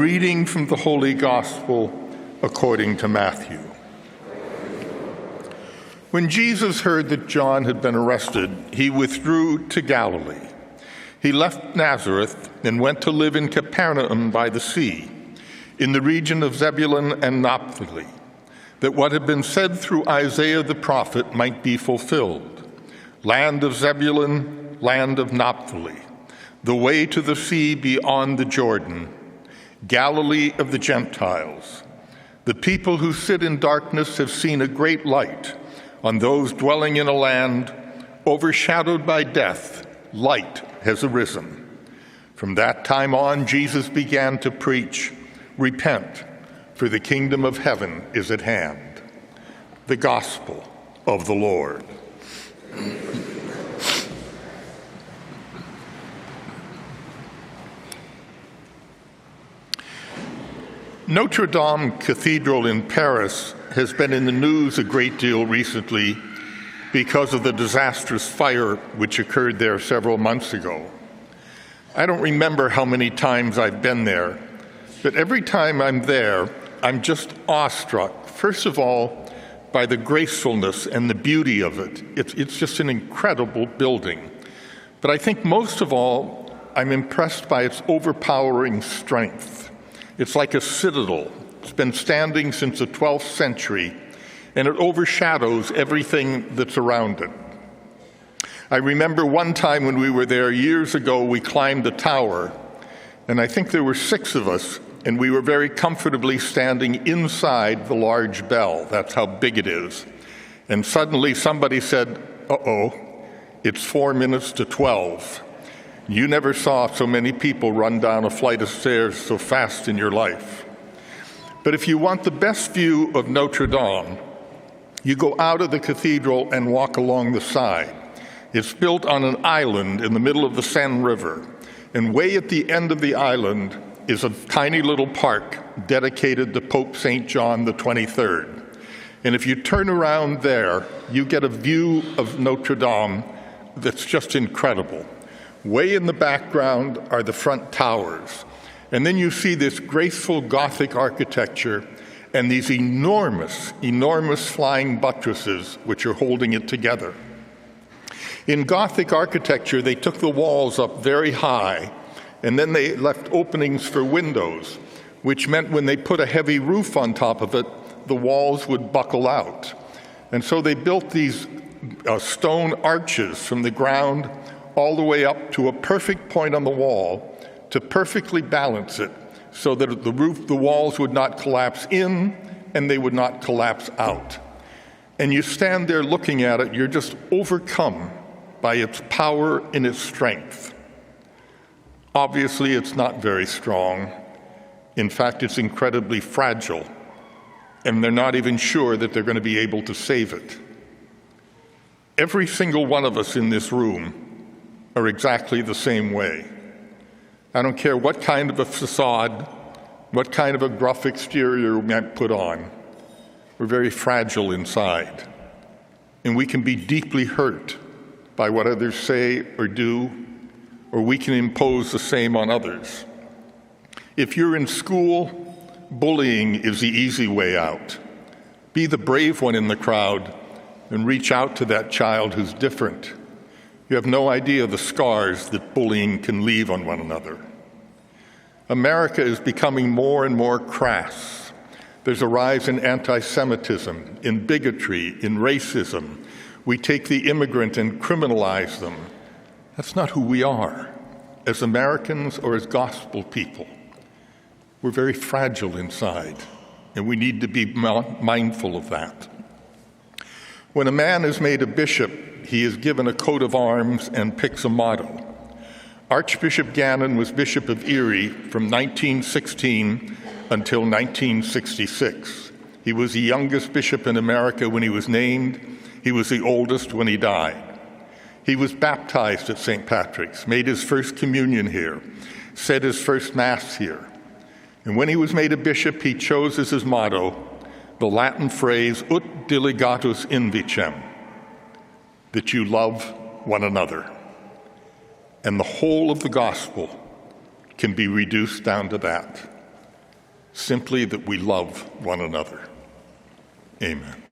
reading from the Holy Gospel according to Matthew. When Jesus heard that John had been arrested, he withdrew to Galilee. He left Nazareth and went to live in Capernaum by the sea, in the region of Zebulun and Naphtali, that what had been said through Isaiah the prophet might be fulfilled. Land of Zebulun, land of Naphtali, the way to the sea beyond the Jordan, Galilee of the Gentiles. The people who sit in darkness have seen a great light. On those dwelling in a land overshadowed by death, light has arisen. From that time on, Jesus began to preach, "Repent, for the kingdom of heaven is at hand." The Gospel of the Lord. Notre Dame Cathedral in Paris has been in the news a great deal recently because of the disastrous fire which occurred there several months ago. I don't remember how many times I've been there, but every time I'm there, I'm just awestruck, first of all, by the gracefulness and the beauty of it. It's just an incredible building. But I think most of all, I'm impressed by its overpowering strength. It's like a citadel. It's been standing since the 12th century, and it overshadows everything that's around it. I remember one time when we were there years ago, we climbed the tower, and I think there were 6 of us, and we were very comfortably standing inside the large bell. That's how big it is. And suddenly somebody said, "Uh-oh, it's 4 minutes to 12. You never saw so many people run down a flight of stairs so fast in your life." But if you want the best view of Notre Dame, you go out of the cathedral and walk along the side. It's built on an island in the middle of the Seine River, and way at the end of the island is a tiny little park dedicated to Pope St. John the 23rd. And if you turn around there, you get a view of Notre Dame that's just incredible. Way in the background are the front towers. And then you see this graceful Gothic architecture and these enormous, enormous flying buttresses which are holding it together. In Gothic architecture, they took the walls up very high, and then they left openings for windows, which meant when they put a heavy roof on top of it, the walls would buckle out. And so they built these stone arches from the ground all the way up to a perfect point on the wall to perfectly balance it so that the walls would not collapse in and they would not collapse out. And you stand there looking at it, you're just overcome by its power and its strength. Obviously, it's not very strong. In fact, it's incredibly fragile, and they're not even sure that they're going to be able to save it. Every single one of us in this room are exactly the same way. I don't care what kind of a facade, what kind of a gruff exterior we might put on. We're very fragile inside, and we can be deeply hurt by what others say or do, or we can impose the same on others. If you're in school, bullying is the easy way out. Be the brave one in the crowd and reach out to that child who's different. You have no idea the scars that bullying can leave on one another. America is becoming more and more crass. There's a rise in anti-Semitism, in bigotry, in racism. We take the immigrant and criminalize them. That's not who we are as Americans or as gospel people. We're very fragile inside, and we need to be mindful of that. When a man is made a bishop, he is given a coat of arms and picks a motto. Archbishop Gannon was Bishop of Erie from 1916 until 1966. He was the youngest bishop in America when he was named. He was the oldest when he died. He was baptized at St. Patrick's, made his first communion here, said his first Mass here. And when he was made a bishop, he chose as his motto the Latin phrase, ut diligatus invicem, that you love one another. And the whole of the gospel can be reduced down to that. simply that we love one another. Amen.